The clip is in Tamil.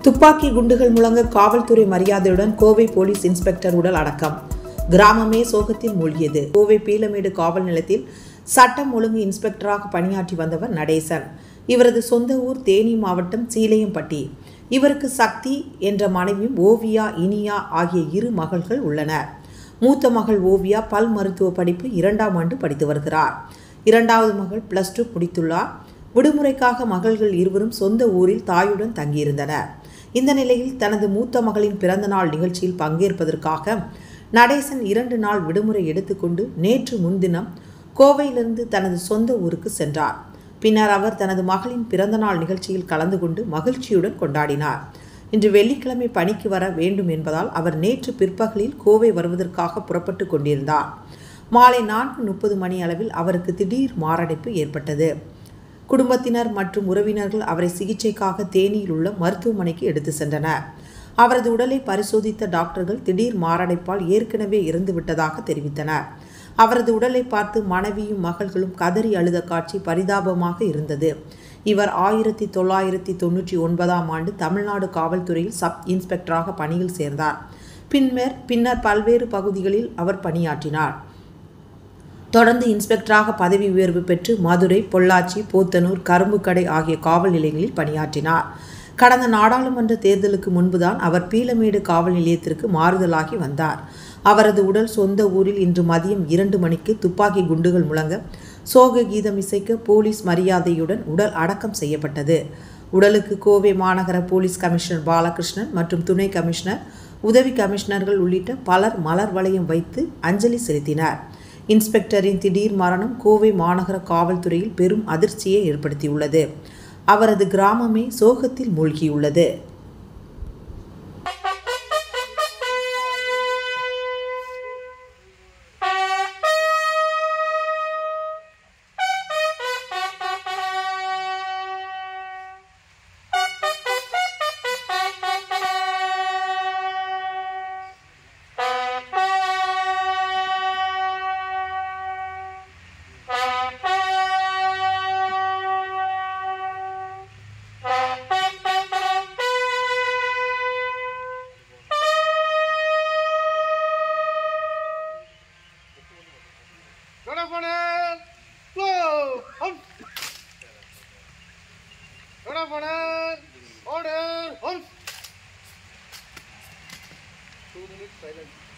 துப்பாக்கி குண்டுகள் முழங்க காவல்துறை மரியாதையுடன் கோவை போலீஸ் இன்ஸ்பெக்டர் உடல் அடக்கம். கிராமமே சோகத்தில் மூழ்கியது. கோவை பீளமேடு காவல் நிலையத்தில் சட்டம் ஒழுங்கு இன்ஸ்பெக்டராக பணியாற்றி வந்தவர் நடேசன். இவரது சொந்த ஊர் தேனி மாவட்டம் சீலையம்பட்டி. இவருக்கு சக்தி என்ற மனைவியும் ஓவியா இனியா ஆகிய 2 மகள்கள் உள்ளனர். மூத்த மகள் ஓவியா பல் மருத்துவ படிப்பு 2ஆம் ஆண்டு படித்து வருகிறார். 2வது மகள் +2 முடித்துள்ளார். விடுமுறைக்காக மகள்கள் இருவரும் சொந்த ஊரில் தாயுடன் தங்கியிருந்தனர். இந்த நிலையில் தனது மூத்த மகளின் பிறந்தநாள் நிகழ்ச்சியில் பங்கேற்பதற்காக நடேசன் 2 நாள் விடுமுறை எடுத்துக்கொண்டு நேற்று முன்தினம் கோவையிலிருந்து தனது சொந்த ஊருக்கு சென்றார். பின்னர் அவர் தனது மகளின் பிறந்தநாள் நிகழ்ச்சியில் கலந்து கொண்டு மகிழ்ச்சியுடன் கொண்டாடினார். இன்று வெள்ளிக்கிழமை பணிக்கு வர வேண்டும் என்பதால் அவர் நேற்று பிற்பகலில் கோவை வருவதற்காக புறப்பட்டு கொண்டிருந்தார். மாலை 4:30 மணி அளவில் அவருக்கு திடீர் மாரடைப்பு ஏற்பட்டது. குடும்பத்தினர் மற்றும் உறவினர்கள் அவரை சிகிச்சைக்காக தேனியில் உள்ள மருத்துவமனைக்கு எடுத்து சென்றனர். அவரது உடலை பரிசோதித்த டாக்டர்கள் திடீர் மாரடைப்பால் ஏற்கனவே இறந்துவிட்டதாக தெரிவித்தனர். அவரது உடலை பார்த்து மனைவியும் மகள்களும் கதறி அழுத காட்சி பரிதாபமாக இருந்தது. இவர் 1999ஆம் ஆண்டு தமிழ்நாடு காவல்துறையில் சப் இன்ஸ்பெக்டராக பணியில் சேர்ந்தார். பின்னர் பல்வேறு பகுதிகளில் அவர் பணியாற்றினார். தொடர்ந்து இன்ஸ்பெக்டராக பதவி உயர்வு பெற்று மதுரை, பொள்ளாச்சி, போத்தனூர், கரும்புக்கடை ஆகிய காவல் நிலையங்களில் பணியாற்றினார். கடந்த நாடாளுமன்ற தேர்தலுக்கு முன்புதான் அவர் பீளமேடு காவல் நிலையத்திற்கு மாறுதலாகி வந்தார். அவரது உடல் சொந்த ஊரில் இன்று மதியம் 2 மணிக்கு துப்பாக்கி குண்டுகள் முழங்க சோக கீதம் இசைக்க போலீஸ் மரியாதையுடன் உடல் அடக்கம் செய்யப்பட்டது. உடலுக்கு கோவை மாநகர போலீஸ் கமிஷனர் பாலகிருஷ்ணன் மற்றும் துணை கமிஷனர், உதவி கமிஷனர்கள் உள்ளிட்ட பலர் மலர் வளையம் வைத்து அஞ்சலி செலுத்தினர். இன்ஸ்பெக்டரின் திடீர் மரணம் கோவை மாநகர காவல்துறையில் பெரும் அதிர்ச்சியை ஏற்படுத்தியுள்ளது. அவரது கிராமமே சோகத்தில் மூழ்கியுள்ளது. Order! 2 minutes silence.